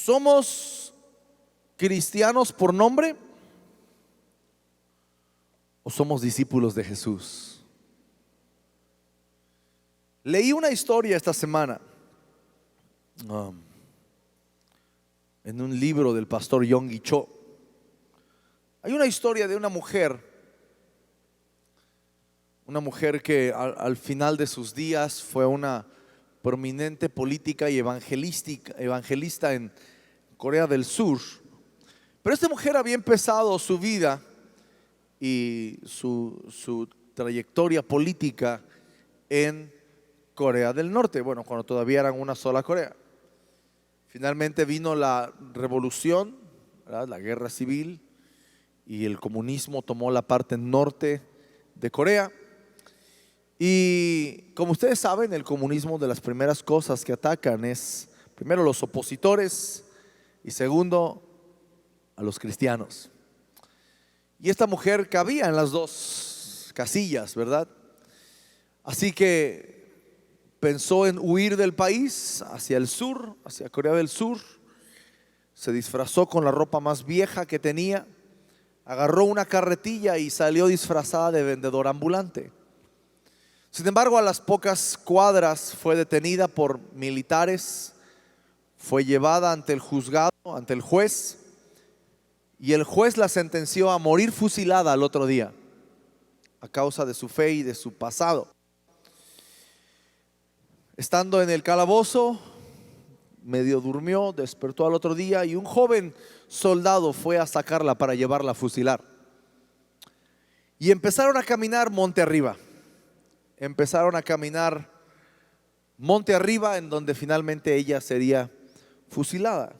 ¿Somos cristianos por nombre o somos discípulos de Jesús? Leí una historia esta semana en un libro del pastor Yonggi Cho. Hay una historia de una mujer que al final de sus días fue una prominente política y evangelista en Corea del Sur. Pero esta mujer había empezado su vida y su trayectoria política en Corea del Norte, bueno, cuando todavía eran una sola Corea. Finalmente vino la revolución, ¿verdad?, la guerra civil, y el comunismo tomó la parte norte de Corea. Y como ustedes saben, el comunismo, de las primeras cosas que atacan es, primero, los opositores y segundo, a los cristianos. Y esta mujer cabía en las dos casillas, ¿verdad? Así que pensó en huir del país hacia el sur, hacia Corea del Sur. Se disfrazó con la ropa más vieja que tenía, agarró una carretilla y salió disfrazada de vendedora ambulante. Sin embargo, a las pocas cuadras fue detenida por militares, fue llevada ante el juzgado, ante el juez, y el juez la sentenció a morir fusilada al otro día a causa de su fe y de su pasado. Estando en el calabozo, medio durmió, despertó al otro día y un joven soldado fue a sacarla para llevarla a fusilar. Y empezaron a caminar monte arriba. Empezaron a caminar monte arriba, en donde finalmente ella sería fusilada.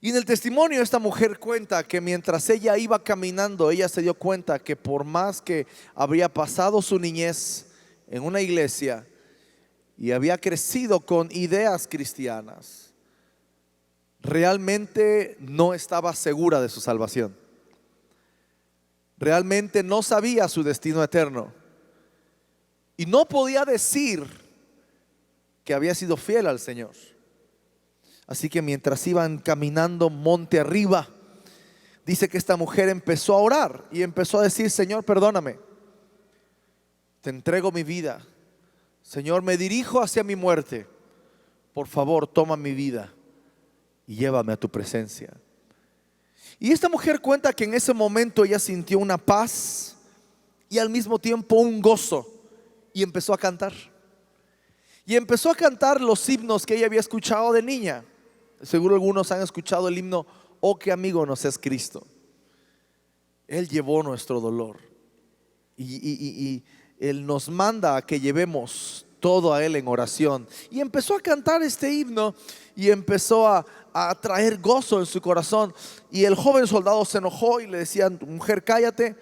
Y en el testimonio esta mujer cuenta que mientras ella iba caminando, ella se dio cuenta que por más que habría pasado su niñez en una iglesia y había crecido con ideas cristianas, realmente no estaba segura de su salvación. Realmente no sabía su destino eterno. Y no podía decir que había sido fiel al Señor. Así que mientras iban caminando monte arriba, dice que esta mujer empezó a orar y empezó a decir: Señor, perdóname, te entrego mi vida. Señor, me dirijo hacia mi muerte. Por favor, toma mi vida y llévame a tu presencia. Y esta mujer cuenta que en ese momento ella sintió una paz y al mismo tiempo un gozo. Y empezó a cantar. Y empezó a cantar los himnos que ella había escuchado de niña. Seguro algunos han escuchado el himno: Oh, qué amigo nos es Cristo. Él llevó nuestro dolor. Y Él nos manda a que llevemos todo a Él en oración. Y empezó a cantar este himno y empezó a traer gozo en su corazón. Y el joven soldado se enojó y le decía: mujer, cállate,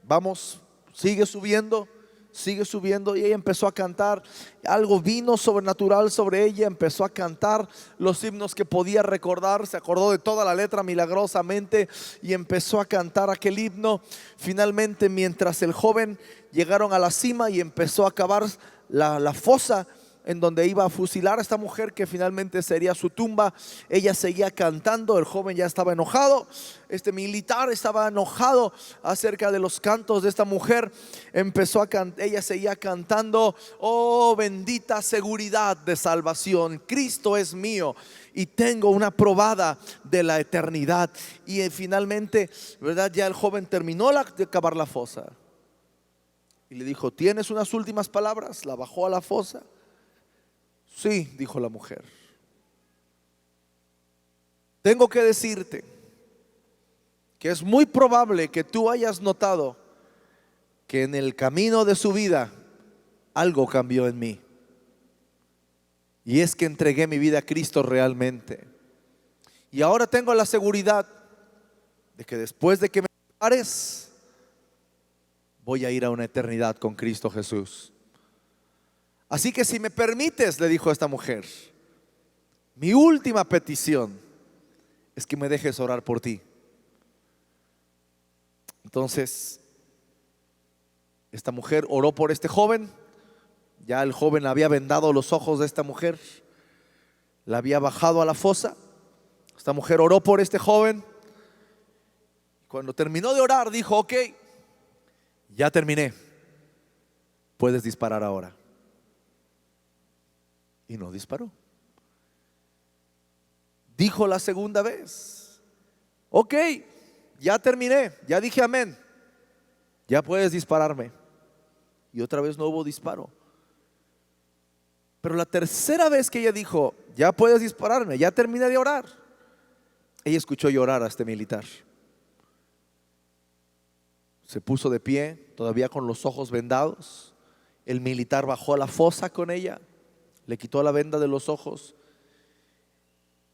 vamos, sigue subiendo. Sigue subiendo. Y ella empezó a cantar. Algo vino sobrenatural sobre ella. Empezó a cantar los himnos que podía recordar. Se acordó de toda la letra milagrosamente y empezó a cantar aquel himno. Finalmente, mientras el joven llegaron a la cima y empezó a cavar la fosa en donde iba a fusilar a esta mujer, que finalmente sería su tumba, ella seguía cantando. El joven ya estaba enojado, este militar estaba enojado acerca de los cantos de esta mujer. Empezó a cantar, ella seguía cantando: oh, bendita seguridad de salvación, Cristo es mío y tengo una probada de la eternidad. Y finalmente, ¿verdad?, ya el joven terminó de cavar la fosa y le dijo: ¿tienes unas últimas palabras? La bajó a la fosa. Sí, dijo la mujer. Tengo que decirte que es muy probable que tú hayas notado que en el camino de su vida algo cambió en mí. Y es que entregué mi vida a Cristo realmente. Y ahora tengo la seguridad de que después de que me pares, voy a ir a una eternidad con Cristo Jesús. Así que si me permites, le dijo esta mujer, mi última petición es que me dejes orar por ti. Entonces, esta mujer oró por este joven. Ya el joven había vendado los ojos de esta mujer, la había bajado a la fosa Esta mujer oró por este joven. Cuando terminó de orar, dijo: ok, ya terminé, puedes disparar ahora. Y no disparó. Dijo la segunda vez: ok, ya terminé, ya dije amén, ya puedes dispararme. Y otra vez no hubo disparo. Pero la tercera vez que ella dijo: ya puedes dispararme, ya terminé de orar, ella escuchó llorar a este militar. Se puso de pie, todavía con los ojos vendados. El militar bajó a la fosa con ella, le quitó la venda de los ojos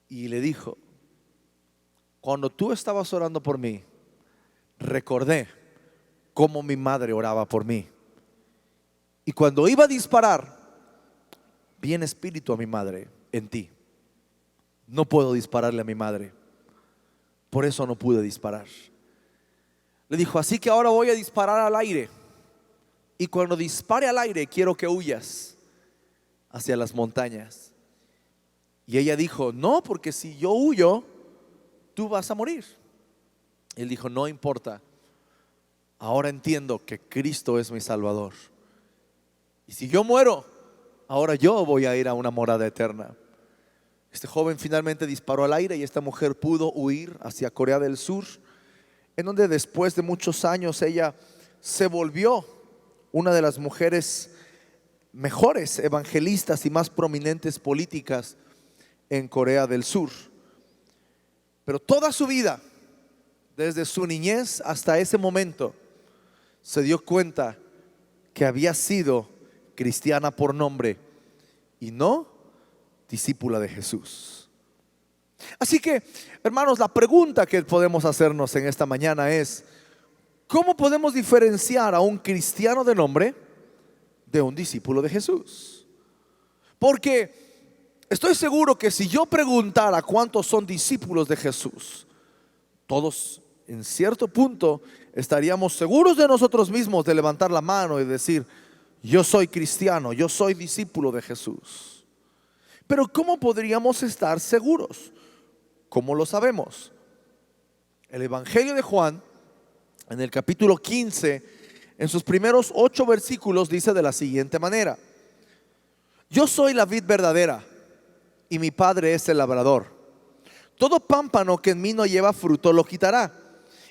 y le dijo: cuando tú estabas orando por mí, recordé cómo mi madre oraba por mí. Y cuando iba a disparar, vi en espíritu a mi madre en ti. No puedo dispararle a mi madre, por eso no pude disparar. Le dijo: así que ahora voy a disparar al aire, y cuando dispare al aire quiero que huyas hacia las montañas. Y ella dijo: no, porque si yo huyo, tú vas a morir. Él dijo: no importa, ahora entiendo que Cristo es mi Salvador, y si yo muero, ahora yo voy a ir a una morada eterna. Este joven finalmente disparó al aire y esta mujer pudo huir hacia Corea del Sur, en donde después de muchos años ella se volvió una de las mujeres mejores evangelistas y más prominentes políticas en Corea del Sur. Pero toda su vida, desde su niñez hasta ese momento, se dio cuenta que había sido cristiana por nombre y no discípula de Jesús. Así que, hermanos, la pregunta que podemos hacernos en esta mañana es: ¿cómo podemos diferenciar a un cristiano de nombre de un discípulo de Jesús? Porque estoy seguro que si yo preguntara cuántos son discípulos de Jesús, todos en cierto punto estaríamos seguros de nosotros mismos de levantar la mano y decir: yo soy cristiano, yo soy discípulo de Jesús. Pero ¿cómo podríamos estar seguros? ¿Cómo lo sabemos? El Evangelio de Juan, en el capítulo 15, en sus primeros 8 versículos, dice de la siguiente manera: yo soy la vid verdadera y mi Padre es el labrador. Todo pámpano que en mí no lleva fruto lo quitará,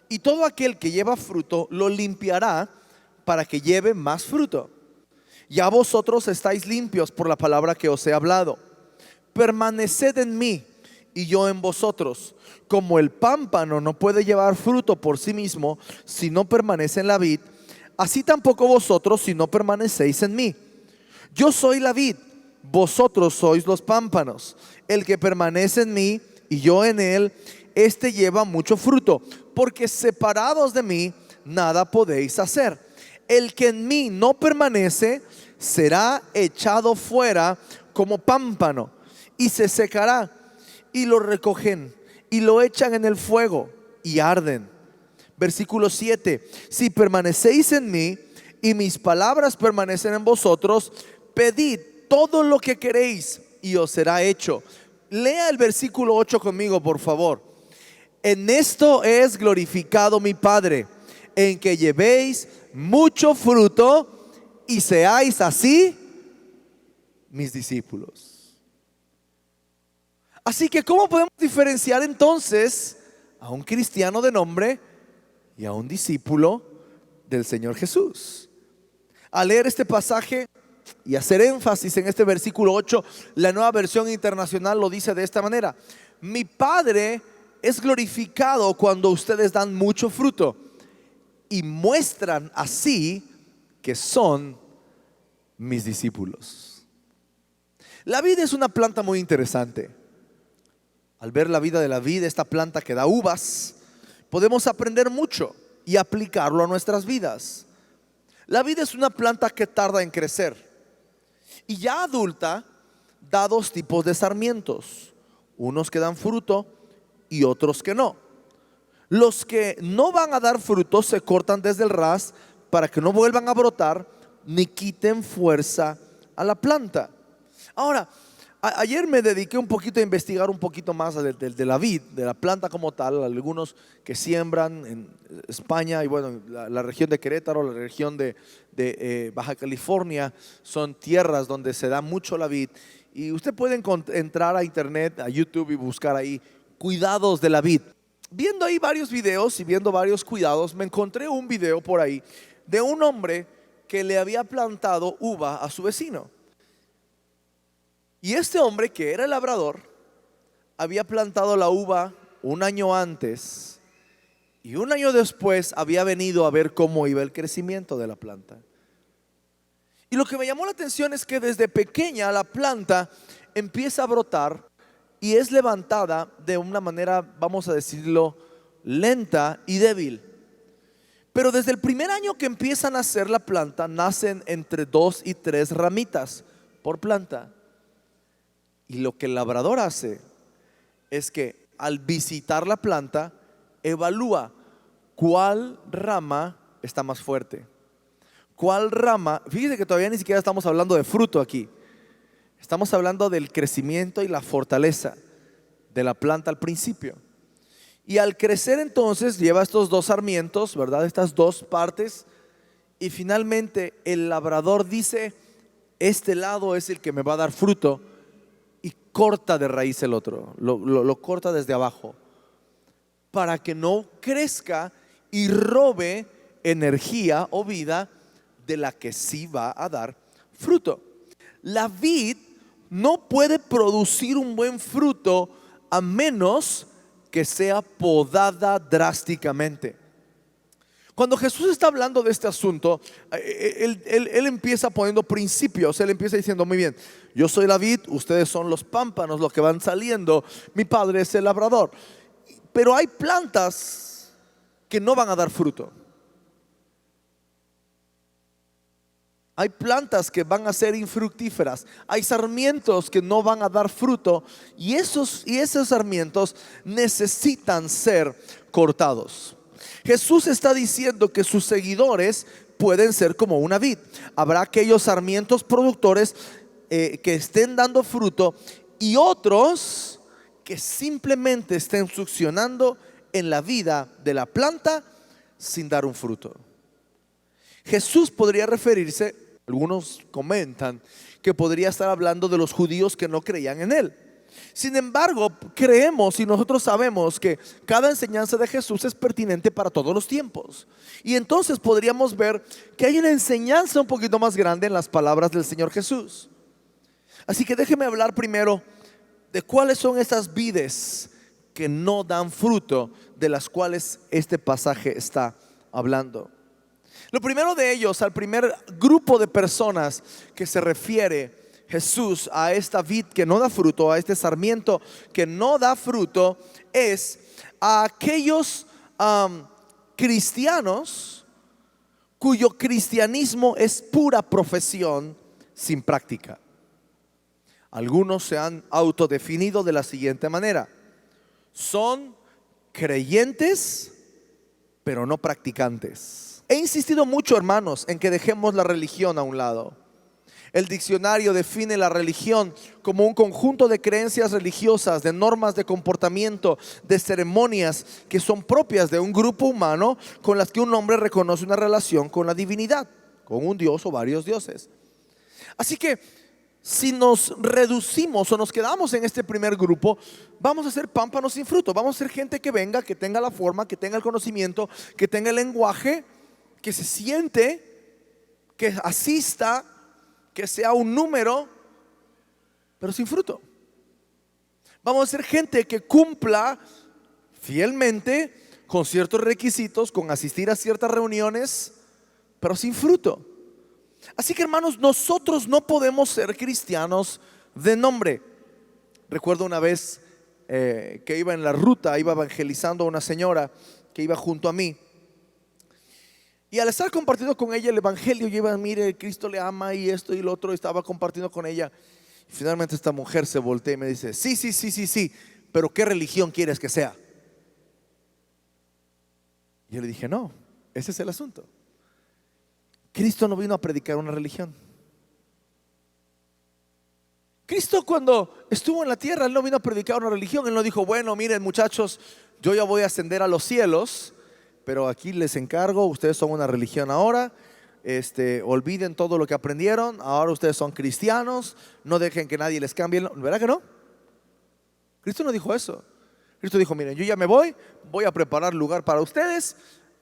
y todo aquel que lleva fruto lo limpiará para que lleve más fruto. Ya vosotros estáis limpios por la palabra que os he hablado. Permaneced en mí y yo en vosotros. Como el pámpano no puede llevar fruto por sí mismo si no permanece en la vid, así tampoco vosotros si no permanecéis en mí. Yo soy la vid, vosotros sois los pámpanos. El que permanece en mí y yo en él, este lleva mucho fruto, porque separados de mí nada podéis hacer. El que en mí no permanece será echado fuera como pámpano y se secará, y lo recogen y lo echan en el fuego y arden. Versículo 7: si permanecéis en mí y mis palabras permanecen en vosotros, pedid todo lo que queréis y os será hecho. Lea el versículo 8 conmigo, por favor. En esto es glorificado mi Padre, en que llevéis mucho fruto y seáis así mis discípulos. Así que, ¿cómo podemos diferenciar entonces a un cristiano de nombre y a un discípulo del Señor Jesús? Al leer este pasaje y hacer énfasis en este versículo 8, la Nueva Versión Internacional lo dice de esta manera: mi Padre es glorificado cuando ustedes dan mucho fruto y muestran así que son mis discípulos. La vid es una planta muy interesante. Al ver la vida de la vid, esta planta que da uvas, podemos aprender mucho y aplicarlo a nuestras vidas. La vid es una planta que tarda en crecer, y ya adulta da 2 tipos de sarmientos: unos que dan fruto y otros que no. Los que no van a dar fruto se cortan desde el ras para que no vuelvan a brotar ni quiten fuerza a la planta. Ahora, Ayer me dediqué un poquito a investigar un poquito más de la vid, de la planta como tal. Algunos que siembran en España y bueno, la región de Querétaro, la región de Baja California, son tierras donde se da mucho la vid. Y usted puede entrar a internet, a YouTube, y buscar ahí cuidados de la vid. Viendo ahí varios videos y viendo varios cuidados, me encontré un video por ahí de un hombre que le había plantado uva a su vecino. Y este hombre, que era el labrador, había plantado la uva un año antes y un año después había venido a ver cómo iba el crecimiento de la planta. Y lo que me llamó la atención es que desde pequeña la planta empieza a brotar y es levantada de una manera, vamos a decirlo, lenta y débil. Pero desde el primer año que empiezan a hacer la planta, nacen entre 2 y 3 ramitas por planta. Y lo que el labrador hace es que al visitar la planta, evalúa cuál rama está más fuerte. ¿Cuál rama? Fíjese que todavía ni siquiera estamos hablando de fruto aquí. Estamos hablando del crecimiento y la fortaleza de la planta al principio. Y al crecer entonces lleva estos 2 sarmientos, ¿verdad? Estas 2 partes. Y finalmente el labrador dice, este lado es el que me va a dar fruto. Y corta de raíz el otro, lo corta desde abajo, para que no crezca y robe energía o vida de la que sí va a dar fruto. La vid no puede producir un buen fruto a menos que sea podada drásticamente. Cuando Jesús está hablando de este asunto, él empieza poniendo principios. Él empieza diciendo, muy bien, yo soy la vid, ustedes son los pámpanos, los que van saliendo, mi padre es el labrador. Pero hay plantas que no van a dar fruto. Hay plantas que van a ser infructíferas. Hay sarmientos que no van a dar fruto. Y esos sarmientos necesitan ser cortados. Jesús está diciendo que sus seguidores pueden ser como una vid. Habrá aquellos sarmientos productores que estén dando fruto y otros que simplemente estén succionando en la vida de la planta sin dar un fruto. Jesús podría referirse, algunos comentan, que podría estar hablando de los judíos que no creían en él. Sin embargo, creemos y nosotros sabemos que cada enseñanza de Jesús es pertinente para todos los tiempos. Y entonces podríamos ver que hay una enseñanza un poquito más grande en las palabras del Señor Jesús. Así que déjeme hablar primero de cuáles son esas vides que no dan fruto, de las cuales este pasaje está hablando. Lo primero de ellos, al primer grupo de personas que se refiere Jesús a esta vid que no da fruto, a este sarmiento que no da fruto, es a aquellos cristianos cuyo cristianismo es pura profesión sin práctica. Algunos se han autodefinido de la siguiente manera: son creyentes pero no practicantes. He insistido mucho, hermanos, en que dejemos la religión a un lado. El diccionario define la religión como un conjunto de creencias religiosas, de normas de comportamiento, de ceremonias que son propias de un grupo humano con las que un hombre reconoce una relación con la divinidad, con un dios o varios dioses. Así que si nos reducimos o nos quedamos en este primer grupo, vamos a ser pámpanos sin fruto. Vamos a ser gente que venga, que tenga la forma, que tenga el conocimiento, que tenga el lenguaje, que se siente, que asista, que sea un número, pero sin fruto. Vamos a ser gente que cumpla fielmente con ciertos requisitos, con asistir a ciertas reuniones, pero sin fruto. Así que, hermanos, nosotros no podemos ser cristianos de nombre. Recuerdo una vez que iba en la ruta, iba evangelizando a una señora que iba junto a mí. Y al estar compartiendo con ella el evangelio, yo iba, mire, Cristo le ama y esto y lo otro, estaba compartiendo con ella. Y finalmente esta mujer se voltea y me dice, sí, pero ¿qué religión quieres que sea? Y yo le dije, no, ese es el asunto. Cristo no vino a predicar una religión. Cristo, cuando estuvo en la tierra, Él no vino a predicar una religión. Él no dijo, bueno, miren muchachos, yo ya voy a ascender a los cielos, pero aquí les encargo, ustedes son una religión ahora. Olviden todo lo que aprendieron, ahora ustedes son cristianos, no dejen que nadie les cambie. ¿Verdad que no? Cristo no dijo eso. Cristo dijo, miren, yo ya me voy a preparar lugar para ustedes.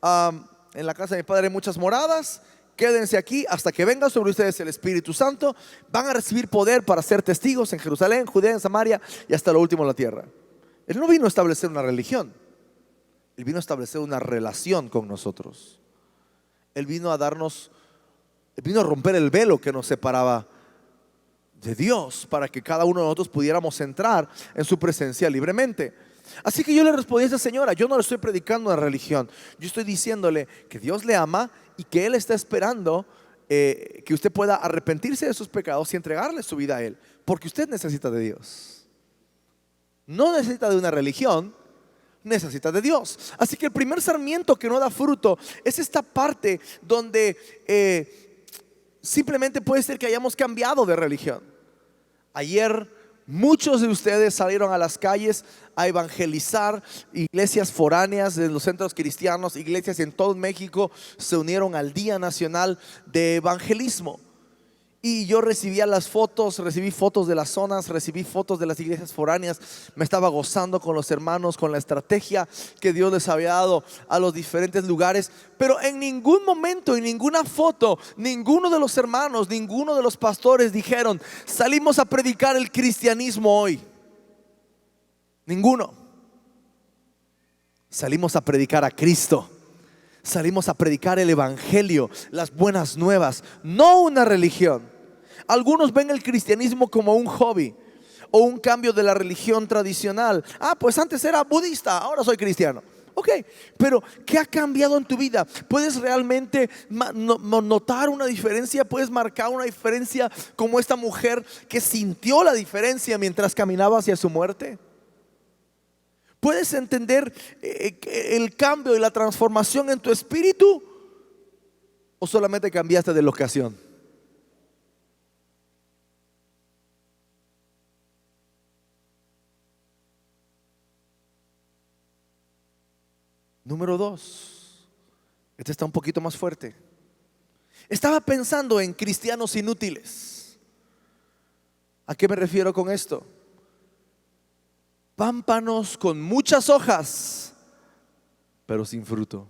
En la casa de mi Padre hay muchas moradas. Quédense aquí hasta que venga sobre ustedes el Espíritu Santo. Van a recibir poder para ser testigos en Jerusalén, Judea, en Samaria y hasta lo último en la tierra. Él no vino a establecer una religión. Él vino a establecer una relación con nosotros. Él vino a romper el velo que nos separaba de Dios, para que cada uno de nosotros pudiéramos entrar en su presencia libremente. Así que yo le respondí a esa señora, yo no le estoy predicando una religión, yo estoy diciéndole que Dios le ama y que Él está esperando que usted pueda arrepentirse de sus pecados y entregarle su vida a Él, porque usted necesita de Dios. No necesita de una religión, necesita de Dios. Así que el primer sarmiento que no da fruto es esta parte donde simplemente puede ser que hayamos cambiado de religión. Ayer muchos de ustedes salieron a las calles a evangelizar. Iglesias foráneas de los centros cristianos, iglesias en todo México se unieron al Día Nacional de Evangelismo. Y yo recibía las fotos, recibí fotos de las zonas, recibí fotos de las iglesias foráneas. Me estaba gozando con los hermanos, con la estrategia que Dios les había dado a los diferentes lugares. Pero en ningún momento, en ninguna foto, ninguno de los hermanos, ninguno de los pastores dijeron, salimos a predicar el cristianismo hoy. Ninguno. Salimos a predicar a Cristo. Salimos a predicar el evangelio, las buenas nuevas, no una religión. Algunos ven el cristianismo como un hobby o un cambio de la religión tradicional. Pues antes era budista, ahora soy cristiano. Ok, pero ¿qué ha cambiado en tu vida? ¿Puedes realmente notar una diferencia? ¿Puedes marcar una diferencia como esta mujer que sintió la diferencia mientras caminaba hacia su muerte? ¿Puedes entender el cambio y la transformación en tu espíritu? ¿O solamente cambiaste de locación? Número 2. Este está un poquito más fuerte. Estaba pensando en cristianos inútiles. ¿A qué me refiero con esto? Pámpanos con muchas hojas, pero sin fruto.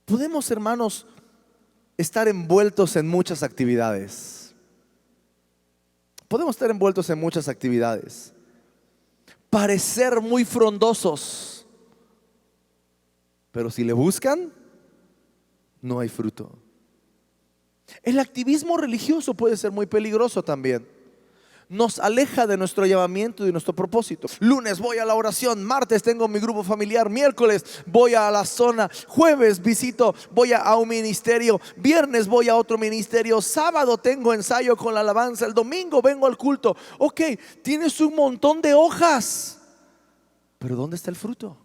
Podemos, hermanos, estar envueltos en muchas actividades. Podemos estar envueltos en muchas actividades. Parecer muy frondosos, pero si le buscan, no hay fruto. El activismo religioso puede ser muy peligroso también. Nos aleja de nuestro llamamiento y de nuestro propósito. Lunes voy a la oración, martes tengo mi grupo familiar, miércoles voy a la zona, jueves voy a un ministerio, viernes voy a otro ministerio, sábado tengo ensayo con la alabanza, el domingo vengo al culto. Ok, tienes un montón de hojas, pero ¿dónde está el fruto?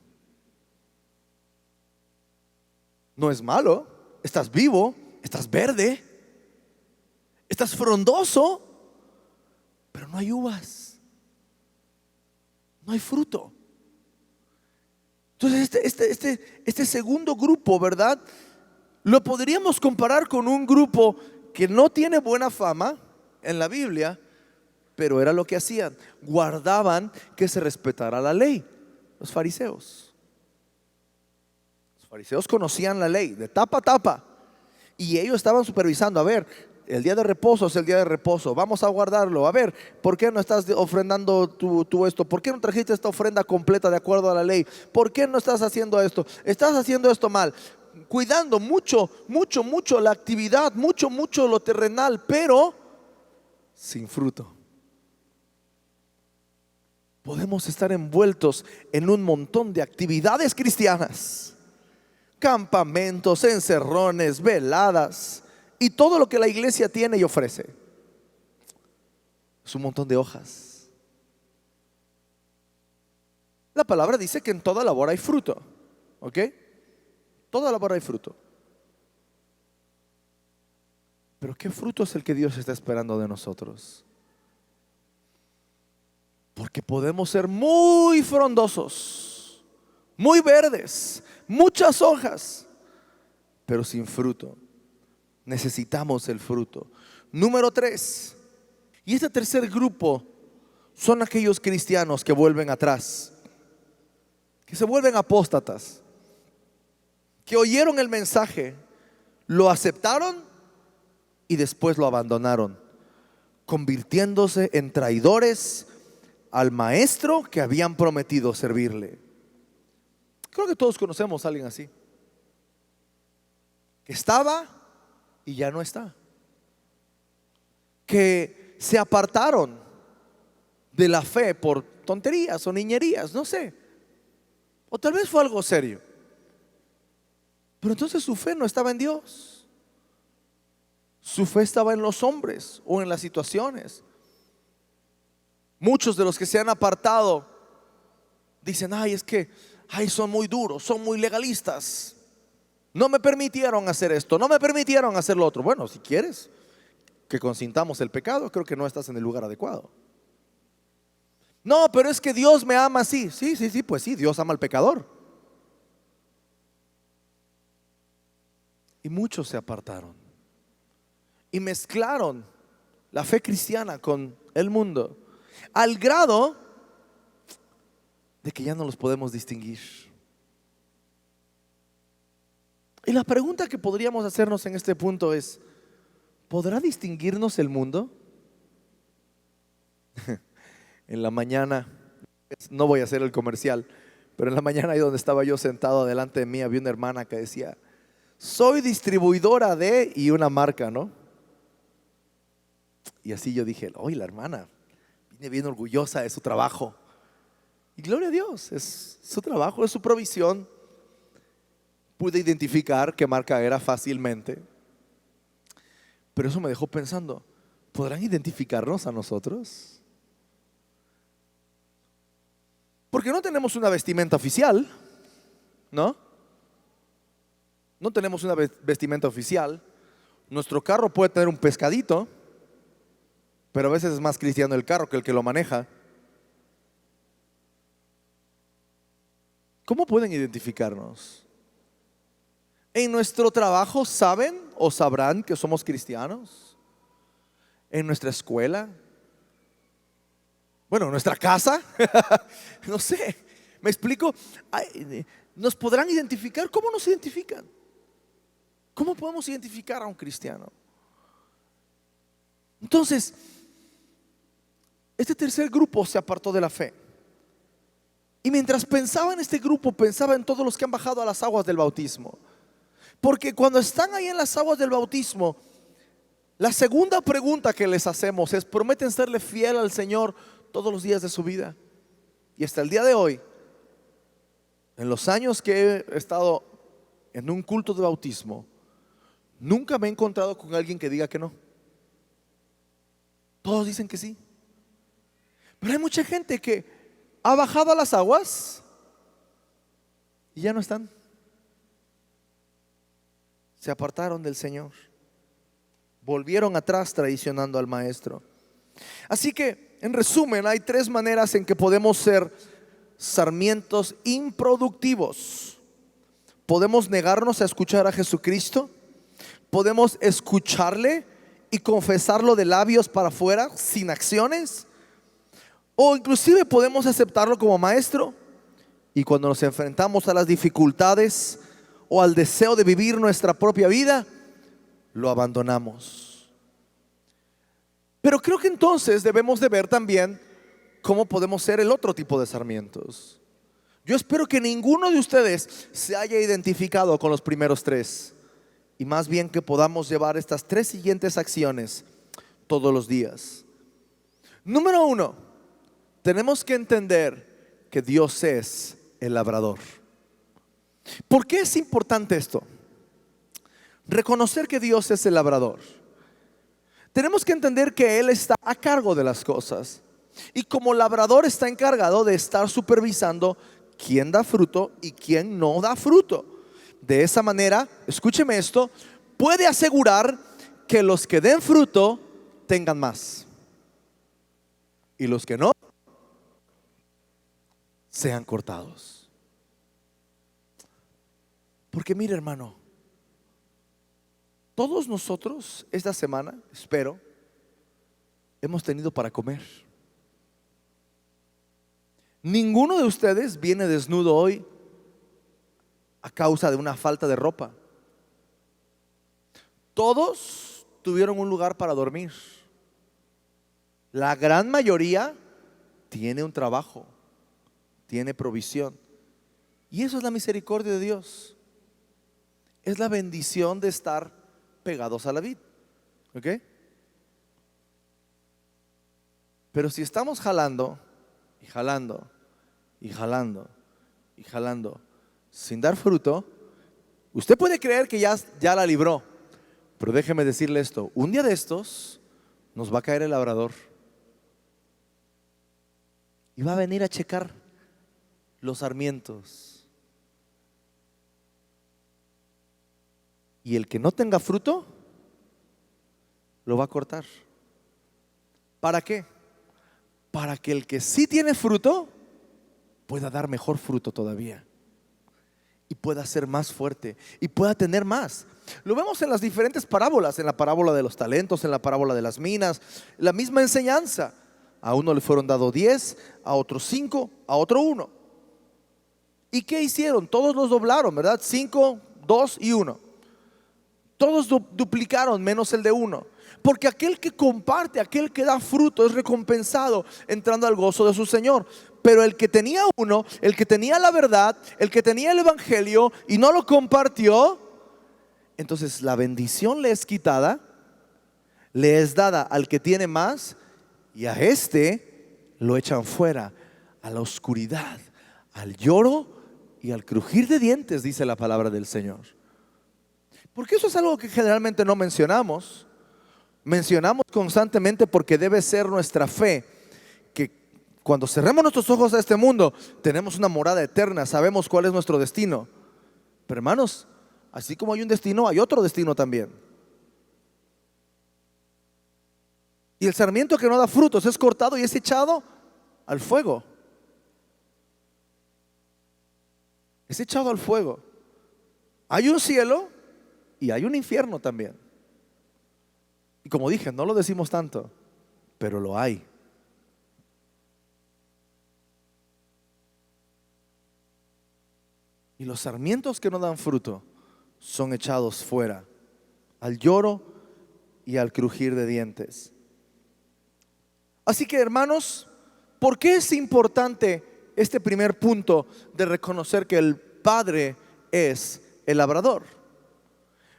No es malo, estás vivo, estás verde, estás frondoso, pero no hay uvas, no hay fruto. Entonces este segundo grupo, ¿verdad? Lo podríamos comparar con un grupo que no tiene buena fama en la Biblia, pero era lo que hacían. Guardaban que se respetara la ley. Los fariseos. Los fariseos conocían la ley de tapa a tapa, y ellos estaban supervisando. A ver, el día de reposo es el día de reposo, vamos a guardarlo. A ver, ¿por qué no estás ofrendando tú esto? ¿Por qué no trajiste esta ofrenda completa de acuerdo a la ley? ¿Por qué no estás haciendo esto? Estás haciendo esto mal. Cuidando mucho la actividad, mucho lo terrenal, pero sin fruto. Podemos estar envueltos en un montón de actividades cristianas, campamentos, encerrones, veladas y todo lo que la iglesia tiene y ofrece. Es un montón de hojas. La palabra dice que en toda labor hay fruto. ¿Ok? Toda labor hay fruto. Pero ¿qué fruto es el que Dios está esperando de nosotros? Porque podemos ser muy frondosos, muy verdes, muchas hojas, pero sin fruto. Necesitamos el fruto. Número 3. Y este tercer grupo son aquellos cristianos que vuelven atrás, que se vuelven apóstatas, que oyeron el mensaje, lo aceptaron y después lo abandonaron, convirtiéndose en traidores al maestro que habían prometido servirle. Creo que todos conocemos a alguien así, que estaba y ya no está, que se apartaron de la fe por tonterías o niñerías, no sé, o tal vez fue algo serio, pero entonces su fe no estaba en Dios, su fe estaba en los hombres o en las situaciones. Muchos de los que se han apartado dicen: ay, es que son muy duros, son muy legalistas, no me permitieron hacer esto, no me permitieron hacer lo otro. Bueno, si quieres que consintamos el pecado, creo que no estás en el lugar adecuado. No, pero es que Dios me ama así. Sí, pues sí, Dios ama al pecador. Y muchos se apartaron y mezclaron la fe cristiana con el mundo, al grado de que ya no los podemos distinguir. Y la pregunta que podríamos hacernos en este punto es: ¿podrá distinguirnos el mundo? En la mañana, no voy a hacer el comercial, pero en la mañana ahí donde estaba yo sentado, delante de mí había una hermana que decía: soy distribuidora de, y una marca, ¿no? Y así yo dije: oye, la hermana viene bien orgullosa de su trabajo. Y gloria a Dios, es su trabajo, es su provisión. Pude identificar qué marca era fácilmente, pero eso me dejó pensando: ¿podrán identificarnos a nosotros? Porque no tenemos una vestimenta oficial, ¿no? No tenemos una vestimenta oficial. Nuestro carro puede tener un pescadito, pero a veces es más cristiano el carro que el que lo maneja. ¿Cómo pueden identificarnos? ¿En nuestro trabajo saben o sabrán que somos cristianos? ¿En nuestra escuela? Bueno, ¿en nuestra casa? No sé, ¿me explico? ¿Nos podrán identificar? ¿Cómo nos identifican? ¿Cómo podemos identificar a un cristiano? Entonces, este tercer grupo se apartó de la fe. Y mientras pensaba en este grupo, pensaba en todos los que han bajado a las aguas del bautismo. Porque cuando están ahí en las aguas del bautismo, la segunda pregunta que les hacemos es: ¿prometen serle fiel al Señor todos los días de su vida? Y hasta el día de hoy, en los años que he estado en un culto de bautismo, nunca me he encontrado con alguien que diga que no. Todos dicen que sí. Pero hay mucha gente que ha bajado a las aguas y ya no están. Se apartaron del Señor, volvieron atrás traicionando al maestro. Así que, en resumen, hay 3 maneras en que podemos ser sarmientos improductivos. Podemos negarnos a escuchar a Jesucristo, podemos escucharle y confesarlo de labios para afuera sin acciones, o inclusive podemos aceptarlo como maestro, y cuando nos enfrentamos a las dificultades o al deseo de vivir nuestra propia vida, lo abandonamos. Pero creo que entonces debemos de ver también cómo podemos ser el otro tipo de sarmientos. Yo espero que ninguno de ustedes se haya identificado con los primeros 3, y más bien que podamos llevar estas 3 siguientes acciones todos los días. Número 1, tenemos que entender que Dios es el labrador. ¿Por qué es importante esto? Reconocer que Dios es el labrador. Tenemos que entender que Él está a cargo de las cosas, y como labrador está encargado de estar supervisando quién da fruto y quién no da fruto. De esa manera, escúcheme esto, puede asegurar que los que den fruto tengan más, y los que no sean cortados. Porque mire, hermano, todos nosotros esta semana, espero, hemos tenido para comer. Ninguno de ustedes viene desnudo hoy a causa de una falta de ropa. Todos tuvieron un lugar para dormir. La gran mayoría tiene un trabajo, tiene provisión. Y eso es la misericordia de Dios. Es la bendición de estar pegados a la vid. ¿Ok? Pero si estamos jalando y jalando y jalando y jalando sin dar fruto, usted puede creer que ya la libró. Pero déjeme decirle esto: un día de estos nos va a caer el labrador y va a venir a checar los sarmientos. Y el que no tenga fruto lo va a cortar. ¿Para qué? Para que el que sí tiene fruto pueda dar mejor fruto todavía, y pueda ser más fuerte y pueda tener más. Lo vemos en las diferentes parábolas, en la parábola de los talentos, en la parábola de las minas, la misma enseñanza. A uno le fueron dados 10, a otro 5, a otro 1. ¿Y qué hicieron? Todos los doblaron, ¿verdad? 5, 2 y 1. Todos duplicaron menos el de 1. Porque aquel que comparte, aquel que da fruto es recompensado entrando al gozo de su Señor. Pero el que tenía 1, el que tenía la verdad, el que tenía el evangelio y no lo compartió, entonces la bendición le es quitada, le es dada al que tiene más, y a este lo echan fuera, a la oscuridad, al lloro y al crujir de dientes, dice la palabra del Señor. Porque eso es algo que generalmente no mencionamos. Mencionamos constantemente porque debe ser nuestra fe, que cuando cerremos nuestros ojos a este mundo tenemos una morada eterna, sabemos cuál es nuestro destino. Pero hermanos, así como hay un destino, hay otro destino también. Y el sarmiento que no da frutos es cortado y es echado al fuego. Es echado al fuego. Hay un cielo y hay un infierno también. Y como dije, no lo decimos tanto, pero lo hay. Y los sarmientos que no dan fruto son echados fuera, al lloro y al crujir de dientes. Así que, hermanos, ¿por qué es importante este primer punto de reconocer que el Padre es el labrador?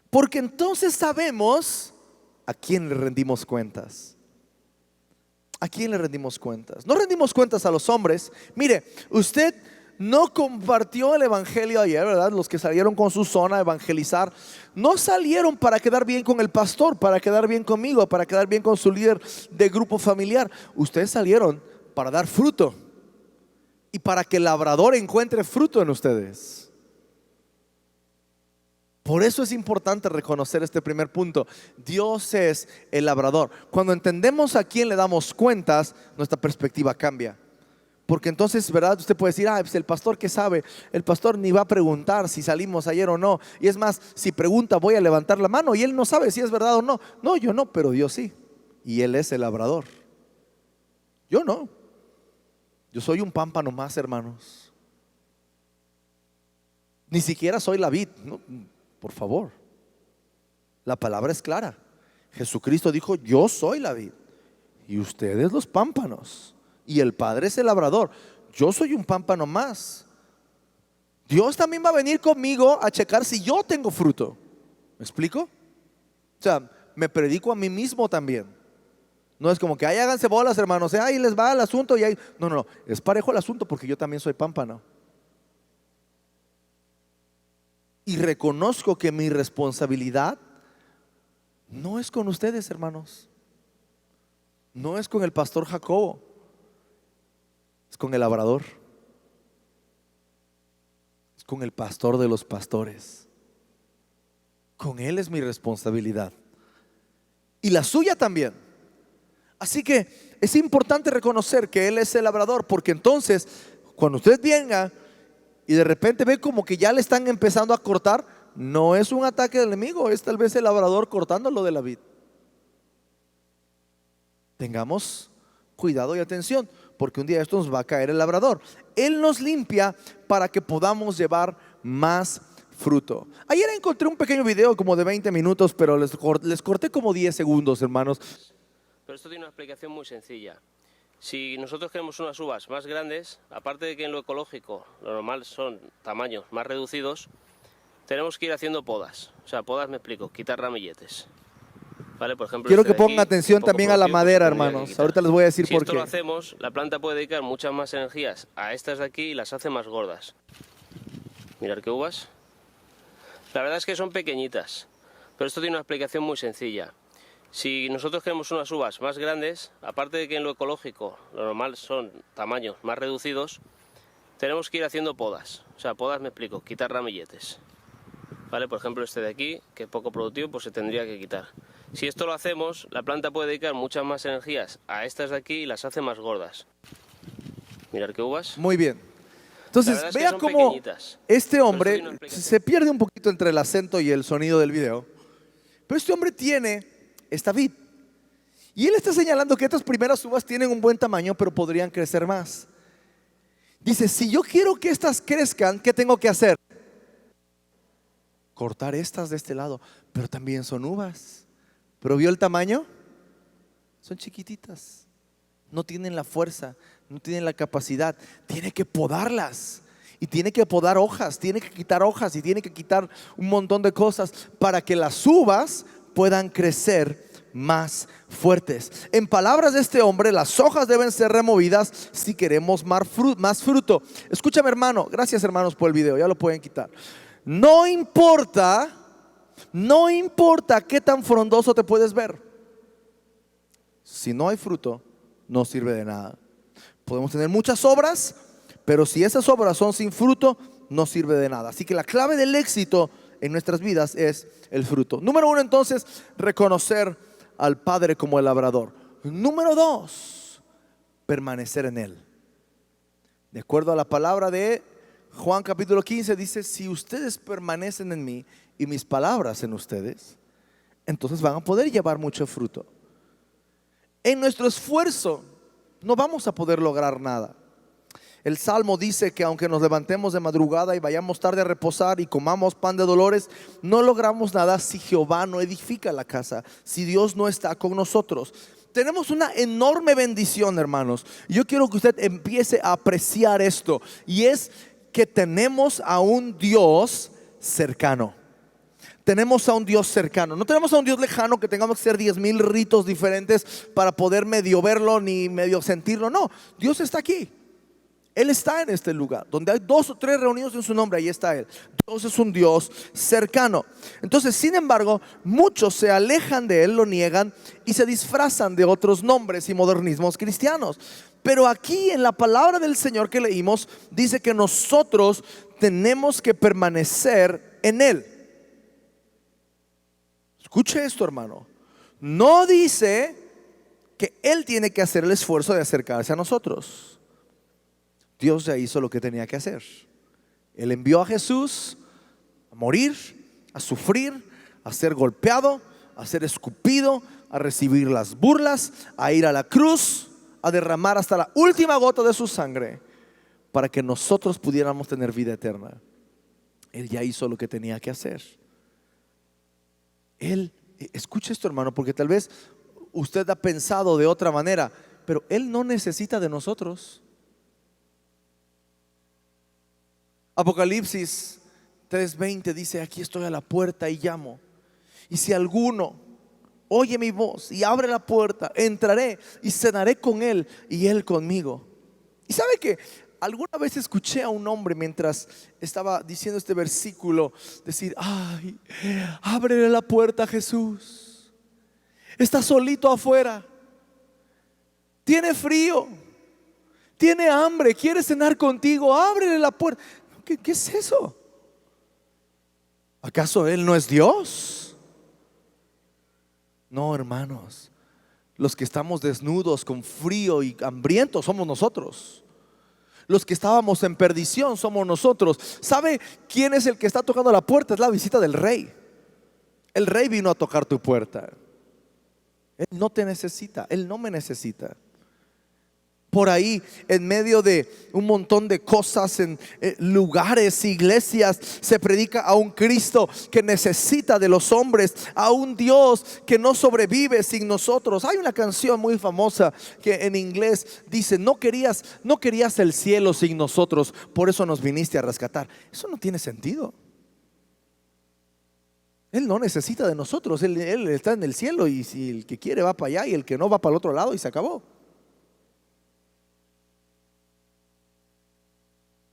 Porque entonces sabemos a quién le rendimos cuentas. ¿A quién le rendimos cuentas? No rendimos cuentas a los hombres. Mire, usted no compartió el evangelio ayer, ¿verdad? Los que salieron con su zona a evangelizar no salieron para quedar bien con el pastor, para quedar bien conmigo, para quedar bien con su líder de grupo familiar. Ustedes salieron para dar fruto y para que el labrador encuentre fruto en ustedes. Por eso es importante reconocer este primer punto. Dios es el labrador. Cuando entendemos a quién le damos cuentas, nuestra perspectiva cambia. Porque entonces, ¿verdad? Usted puede decir, pues el pastor, ¿qué sabe? El pastor ni va a preguntar si salimos ayer o no. Y es más, si pregunta, voy a levantar la mano y él no sabe si es verdad o no. No, yo no, pero Dios sí. Y Él es el labrador. Yo no. Yo soy un pámpano más, hermanos. Ni siquiera soy la vid, no, por favor. La palabra es clara. Jesucristo dijo, yo soy la vid y ustedes los pámpanos. Y el Padre es el labrador. Yo soy un pámpano más. Dios también va a venir conmigo a checar si yo tengo fruto. ¿Me explico? O sea, me predico a mí mismo también. No es como que ahí háganse bolas, hermanos, ahí les va el asunto y ahí. No, no, no, es parejo el asunto porque yo también soy pámpano. Y reconozco que mi responsabilidad no es con ustedes, hermanos. No es con el pastor Jacobo. Es con el labrador. Es con el pastor de los pastores. Con él es mi responsabilidad. y la suya también. Así que es importante reconocer que Él es el labrador, porque entonces cuando usted venga y de repente ve como que ya le están empezando a cortar, no es un ataque del enemigo, es tal vez el labrador cortándolo de la vid. Tengamos cuidado y atención, porque un día esto nos va a caer el labrador. Él nos limpia para que podamos llevar más fruto. Ayer encontré un pequeño video como de 20 minutos, pero les corté como 10 segundos, hermanos. Pero esto tiene una explicación muy sencilla. Si nosotros queremos unas uvas más grandes, aparte de que en lo ecológico lo normal son tamaños más reducidos, tenemos que ir haciendo podas. O sea, podas me explico, quitar ramilletes. ¿Vale? Por ejemplo, Quiero este que de aquí, pongan atención poco también a la productivo, madera, se tendría que hermanos. quitar. Ahorita les voy a decir Si por esto lo qué. hacemos, la planta puede dedicar muchas más energías a estas de aquí y las hace más gordas. Mirad qué uvas. La verdad es que son pequeñitas, pero esto tiene una explicación muy sencilla. Si nosotros queremos unas uvas más grandes, aparte de que en lo ecológico lo normal son tamaños más reducidos, tenemos que ir haciendo podas. O sea, podas me explico, quitar ramilletes. ¿Vale? Por ejemplo, este de aquí, que es poco productivo, pues se tendría que quitar. Si esto lo hacemos, la planta puede dedicar muchas más energías a estas de aquí y las hace más gordas. Mirad qué uvas. Muy bien. La Entonces, verdad es que vea son cómo pequeñitas, este pero esto hombre tiene una explicación. se pierde un poquito entre el acento y el sonido del video. Pero este hombre tiene esta vid. Y él está señalando que estas primeras uvas tienen un buen tamaño, pero podrían crecer más. Dice, si yo quiero que estas crezcan, ¿qué tengo que hacer? Cortar estas de este lado, pero también son uvas. ¿Pero vio el tamaño? Son chiquititas. No tienen la fuerza, no tienen la capacidad. Tiene que podarlas. Y tiene que podar hojas, tiene que quitar hojas y tiene que quitar un montón de cosas para que las uvas puedan crecer más fuertes. En palabras de este hombre, las hojas deben ser removidas si queremos más fruto. Escúchame, hermano. Gracias, hermanos, por el video. Ya lo pueden quitar. No importa qué tan frondoso te puedes ver. Si no hay fruto, no sirve de nada. Podemos tener muchas obras, pero si esas obras son sin fruto, no sirve de nada. Así que la clave del éxito en nuestras vidas es el fruto. Número 1, entonces, reconocer al Padre como el labrador. Número 2, permanecer en Él. De acuerdo a la palabra de Juan capítulo 15, dice, si ustedes permanecen en mí y mis palabras en ustedes, entonces van a poder llevar mucho fruto. En nuestro esfuerzo no vamos a poder lograr nada. El Salmo dice que aunque nos levantemos de madrugada y vayamos tarde a reposar y comamos pan de dolores, no logramos nada si Jehová no edifica la casa, si Dios no está con nosotros. Tenemos una enorme bendición, hermanos. Yo quiero que usted empiece a apreciar esto, y es que tenemos a un Dios cercano. Tenemos a un Dios cercano. No tenemos a un Dios lejano que tengamos que hacer 10,000 ritos diferentes para poder medio verlo ni medio sentirlo. No, Dios está aquí. Él está en este lugar. Donde hay 2 o 3 reunidos en su nombre, ahí está Él. Dios es un Dios cercano. Entonces, sin embargo, muchos se alejan de Él, lo niegan y se disfrazan de otros nombres y modernismos cristianos. Pero aquí en la palabra del Señor que leímos, dice que nosotros tenemos que permanecer en Él. Escuche esto, hermano. No dice que Él tiene que hacer el esfuerzo de acercarse a nosotros. Dios ya hizo lo que tenía que hacer. Él envió a Jesús a morir, a sufrir, a ser golpeado, a ser escupido, a recibir las burlas, a ir a la cruz, a derramar hasta la última gota de su sangre para que nosotros pudiéramos tener vida eterna. Él ya hizo lo que tenía que hacer. Él, escuche esto, hermano, porque tal vez usted ha pensado de otra manera, pero Él no necesita de nosotros. Apocalipsis 3:20 dice, aquí estoy a la puerta y llamo. Y si alguno oye mi voz y abre la puerta, entraré y cenaré con él y él conmigo. Y sabe que alguna vez escuché a un hombre mientras estaba diciendo este versículo decir, ay, ábrele la puerta a Jesús. Está solito afuera. Tiene frío. Tiene hambre. Quiere cenar contigo. Ábrele la puerta. ¿Qué es eso? ¿Acaso Él no es Dios? No, hermanos, los que estamos desnudos, con frío y hambrientos somos nosotros. Los que estábamos en perdición somos nosotros. ¿Sabe quién es el que está tocando la puerta? Es la visita del rey. El rey vino a tocar tu puerta. Él no te necesita, Él no me necesita. Por ahí, en medio de un montón de cosas, en lugares, iglesias, se predica a un Cristo que necesita de los hombres, a un Dios que no sobrevive sin nosotros. Hay una canción muy famosa que en inglés dice: no querías el cielo sin nosotros, por eso nos viniste a rescatar. Eso no tiene sentido. Él no necesita de nosotros, él está en el cielo, y si el que quiere va para allá y el que no va para el otro lado, y se acabó.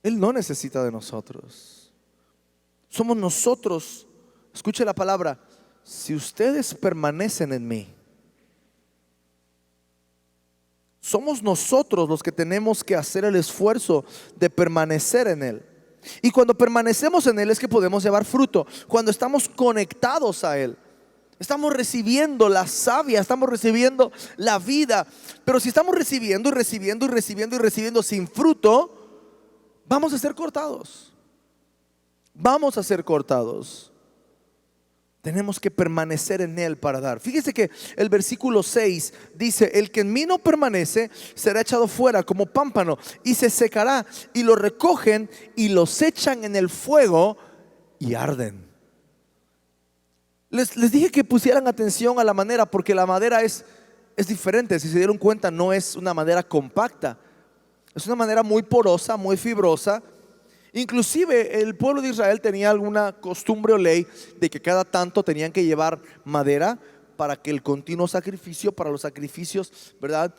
Él no necesita de nosotros. Somos nosotros. Escuche la palabra: si ustedes permanecen en mí. Somos nosotros los que tenemos que hacer el esfuerzo de permanecer en Él. Y cuando permanecemos en Él es que podemos llevar fruto. Cuando estamos conectados a Él, estamos recibiendo la savia, estamos recibiendo la vida. Pero si estamos recibiendo y recibiendo y recibiendo y recibiendo sin fruto, vamos a ser cortados. Vamos a ser cortados. Tenemos que permanecer en Él para dar. Fíjese que el versículo 6 dice: el que en mí no permanece será echado fuera como pámpano y se secará, y lo recogen y los echan en el fuego y arden. Les dije que pusieran atención a la madera, porque la madera es diferente. Si se dieron cuenta, no es una madera compacta. Es una madera muy porosa, muy fibrosa. Inclusive el pueblo de Israel tenía alguna costumbre o ley de que cada tanto tenían que llevar madera para que el continuo sacrificio, para los sacrificios, ¿verdad?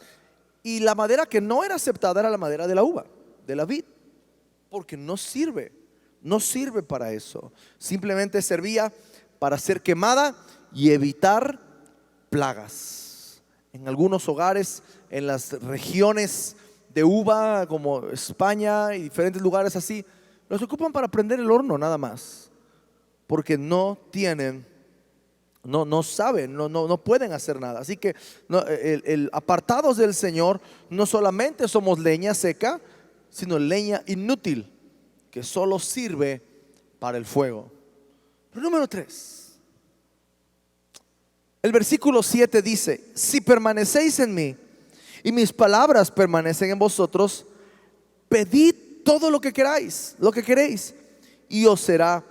Y la madera que no era aceptada era la madera de la uva, de la vid, porque no sirve para eso. Simplemente servía para ser quemada y evitar plagas. En algunos hogares, en las regiones de uva como España y diferentes lugares así, los ocupan para prender el horno nada más, porque no tienen, no saben, no pueden hacer nada. Así que apartados del Señor, no solamente somos leña seca, sino leña inútil, que solo sirve para el fuego. Pero número 3, el versículo 7 dice: si permanecéis en mí y mis palabras permanecen en vosotros, pedid todo lo que queréis, y os será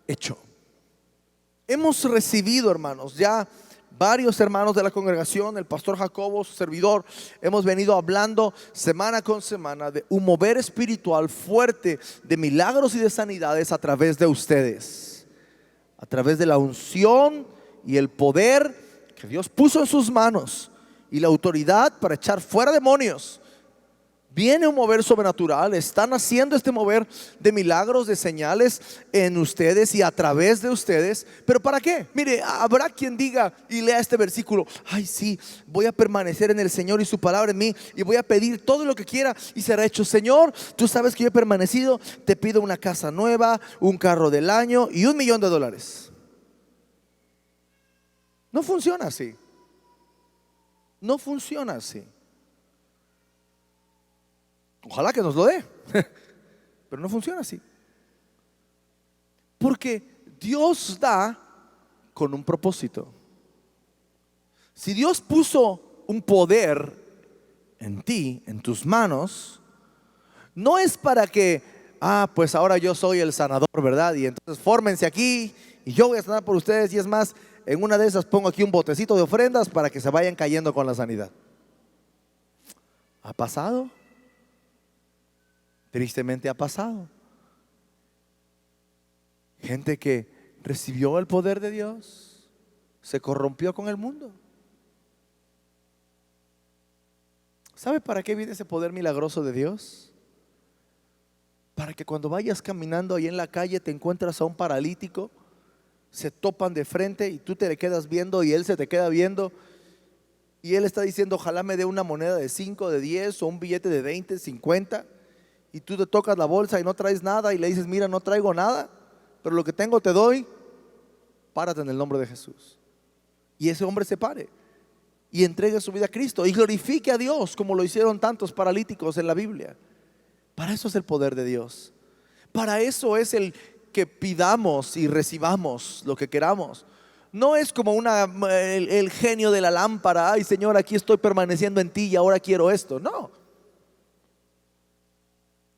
hecho. Hemos recibido, hermanos, ya varios hermanos de la congregación, el pastor Jacobo, su servidor, hemos venido hablando semana con semana de un mover espiritual fuerte de milagros y de sanidades a través de ustedes, a través de la unción y el poder que Dios puso en sus manos y la autoridad para echar fuera demonios. Viene un mover sobrenatural. Están haciendo este mover de milagros, de señales en ustedes y a través de ustedes. ¿Pero para qué? Mire, habrá quien diga y lea este versículo: ay, sí, voy a permanecer en el Señor y su palabra en mí, y voy a pedir todo lo que quiera y será hecho. Señor, tú sabes que yo he permanecido, te pido una casa nueva, un carro del año y $1,000,000. No funciona así. No funciona así. Ojalá que nos lo dé, pero no funciona así. Porque Dios da con un propósito. Si Dios puso un poder en ti, en tus manos, no es para que, pues ahora yo soy el sanador, ¿verdad? Y entonces fórmense aquí y yo voy a sanar por ustedes. Y es más, en una de esas pongo aquí un botecito de ofrendas para que se vayan cayendo con la sanidad. ¿Ha pasado? Tristemente ha pasado. Gente que recibió el poder de Dios se corrompió con el mundo. ¿Sabe para qué viene ese poder milagroso de Dios? Para que cuando vayas caminando ahí en la calle te encuentras a un paralítico, se topan de frente y tú te le quedas viendo y él se te queda viendo, y él está diciendo: ojalá me dé una moneda de 5, de 10 o un billete de 20, 50. Y tú te tocas la bolsa y no traes nada y le dices: mira, no traigo nada, pero lo que tengo te doy, párate en el nombre de Jesús. y ese hombre se pare y entregue su vida a Cristo y glorifique a Dios como lo hicieron tantos paralíticos en la Biblia. Para eso es el poder de Dios. Para eso es el que pidamos y recibamos lo que queramos. No es como el genio de la lámpara. Ay, Señor, aquí estoy permaneciendo en ti y ahora quiero esto. No.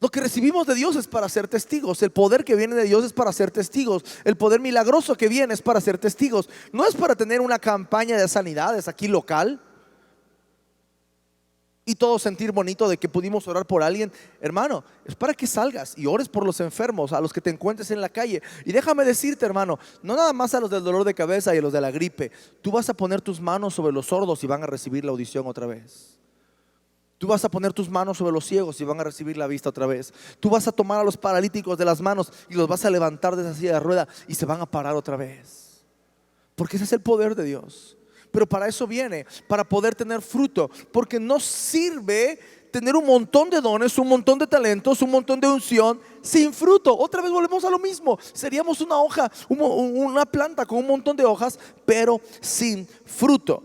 Lo que recibimos de Dios es para ser testigos. El poder que viene de Dios es para ser testigos. El poder milagroso que viene es para ser testigos. No es para tener una campaña de sanidades aquí local y todos sentir bonito de que pudimos orar por alguien. Hermano, es para que salgas y ores por los enfermos, a los que te encuentres en la calle. Y déjame decirte, hermano, no nada más a los del dolor de cabeza y a los de la gripe. Tú vas a poner tus manos sobre los sordos y van a recibir la audición otra vez. Tú vas a poner tus manos sobre los ciegos y van a recibir la vista otra vez. Tú vas a tomar a los paralíticos de las manos y los vas a levantar de esa silla de rueda y se van a parar otra vez. Porque ese es el poder de Dios. Pero para eso viene, para poder tener fruto. Porque no sirve tener un montón de dones, un montón de talentos, un montón de unción sin fruto. Otra vez volvemos a lo mismo. Seríamos una hoja, una planta con un montón de hojas, pero sin fruto.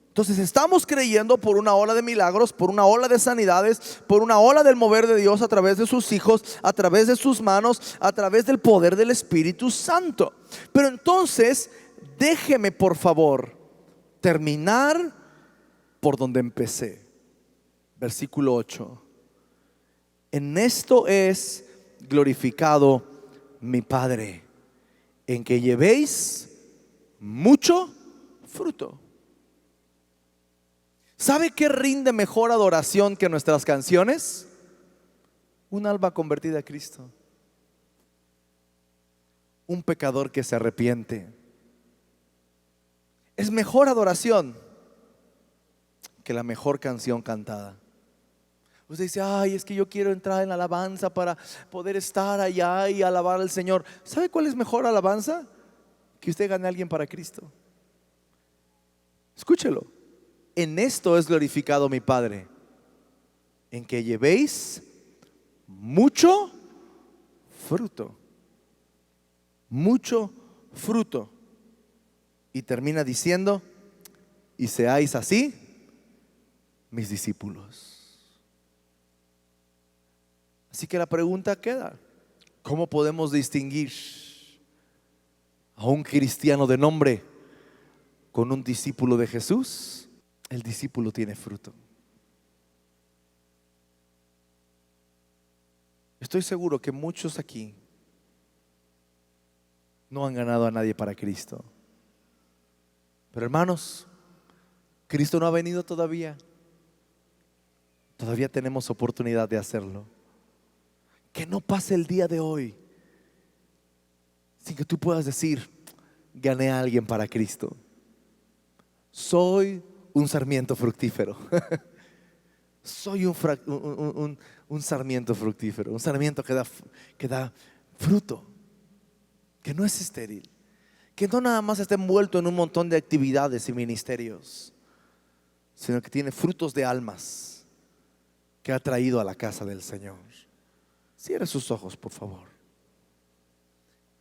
Entonces estamos creyendo por una ola de milagros, por una ola de sanidades, por una ola del mover de Dios a través de sus hijos, a través de sus manos, a través del poder del Espíritu Santo. Pero entonces, déjeme por favor terminar por donde empecé. Versículo 8. En esto es glorificado mi Padre, en que llevéis mucho fruto. ¿Sabe qué rinde mejor adoración que nuestras canciones? Un alma convertida a Cristo. Un pecador que se arrepiente. Es mejor adoración que la mejor canción cantada. Usted dice, ay, es que yo quiero entrar en la alabanza para poder estar allá y alabar al Señor. ¿Sabe cuál es mejor alabanza? Que usted gane a alguien para Cristo. Escúchelo. En esto es glorificado mi Padre, en que llevéis mucho fruto. Mucho fruto. Y termina diciendo, y seáis así mis discípulos. Así que la pregunta queda, ¿cómo podemos distinguir a un cristiano de nombre con un discípulo de Jesús? El discípulo tiene fruto. Estoy seguro que muchos aquí no han ganado a nadie para Cristo. Pero hermanos, Cristo no ha venido todavía. Todavía tenemos oportunidad de hacerlo. Que no pase el día de hoy sin que tú puedas decir, gané a alguien para Cristo. Soy un sarmiento fructífero. Soy un sarmiento fructífero, un sarmiento que da fruto, que no es estéril, que no nada más está envuelto en un montón de actividades y ministerios, sino que tiene frutos de almas que ha traído a la casa del Señor. Cierre sus ojos, por favor,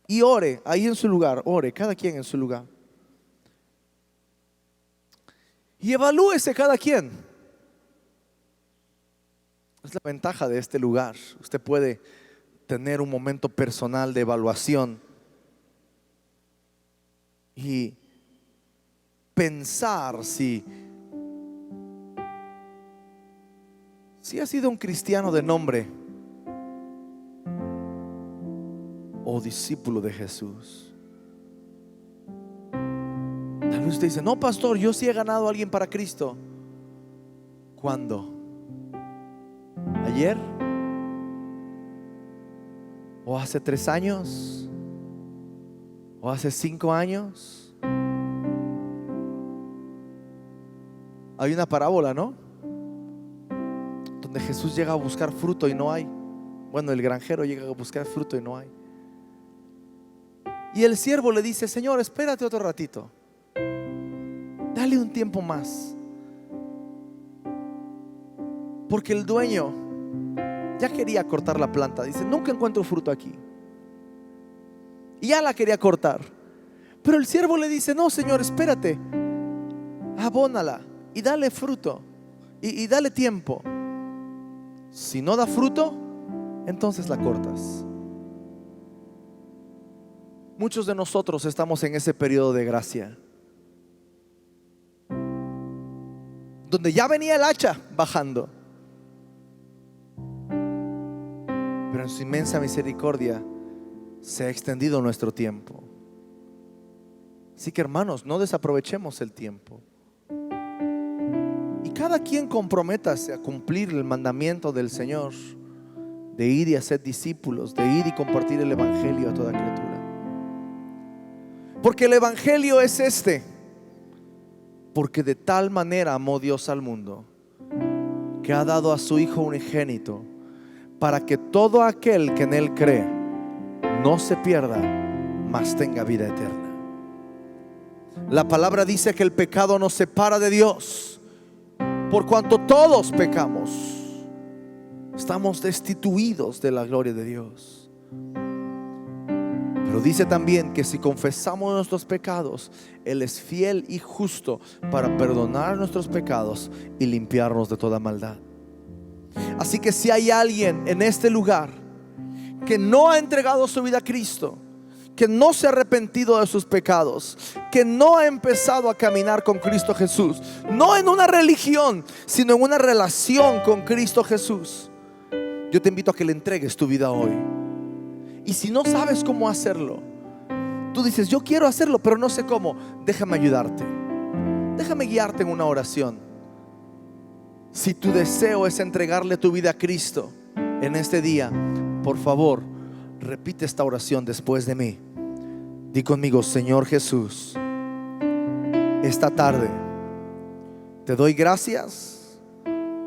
y ore ahí en su lugar. Ore, cada quien en su lugar. Y evalúese cada quien. Es la ventaja de este lugar. Usted puede tener un momento personal de evaluación y pensar si ha sido un cristiano de nombre o discípulo de Jesús. Tal vez usted dice, no, pastor, yo sí he ganado a alguien para Cristo. ¿Cuándo? ¿Ayer? ¿O hace 3 años? ¿O hace 5 años? Hay una parábola, ¿no? Donde Jesús llega a buscar fruto y no hay. Bueno, el granjero llega a buscar fruto y no hay. Y el siervo le dice, Señor, espérate otro ratito. Dale un tiempo más. Porque el dueño ya quería cortar la planta. Dice, nunca encuentro fruto aquí. Y ya la quería cortar. Pero el siervo le dice: no, Señor, espérate, abónala y dale fruto y dale tiempo. Si no da fruto, entonces la cortas. Muchos de nosotros estamos en ese periodo de gracia, donde ya venía el hacha bajando, pero en su inmensa misericordia se ha extendido nuestro tiempo. Así que, hermanos, no desaprovechemos el tiempo. Y cada quien comprométase a cumplir el mandamiento del Señor de ir y hacer discípulos, de ir y compartir el evangelio a toda criatura. Porque el evangelio es este: porque de tal manera amó Dios al mundo, que ha dado a su Hijo unigénito, para que todo aquel que en Él cree no se pierda, mas tenga vida eterna. La palabra dice que el pecado nos separa de Dios, por cuanto todos pecamos. Estamos destituidos de la gloria de Dios. Pero dice también que si confesamos nuestros pecados, Él es fiel y justo para perdonar nuestros pecados y limpiarnos de toda maldad. Así que si hay alguien en este lugar que no ha entregado su vida a Cristo, que no se ha arrepentido de sus pecados, que no ha empezado a caminar con Cristo Jesús, no en una religión, sino en una relación con Cristo Jesús, yo te invito a que le entregues tu vida hoy. Y si no sabes cómo hacerlo, tú dices: yo quiero hacerlo, pero no sé cómo. Déjame ayudarte, déjame guiarte en una oración. Si tu deseo es entregarle tu vida a Cristo en este día, por favor, repite esta oración después de mí. Di conmigo: Señor Jesús, esta tarde te doy gracias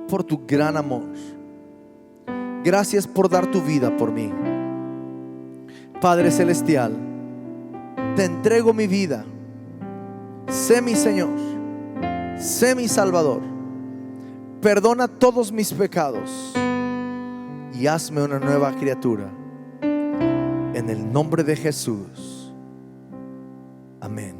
por tu gran amor. Gracias por dar tu vida por mí. Padre celestial, te entrego mi vida. Sé mi Señor, sé mi Salvador. Perdona todos mis pecados y hazme una nueva criatura. En el nombre de Jesús. Amén.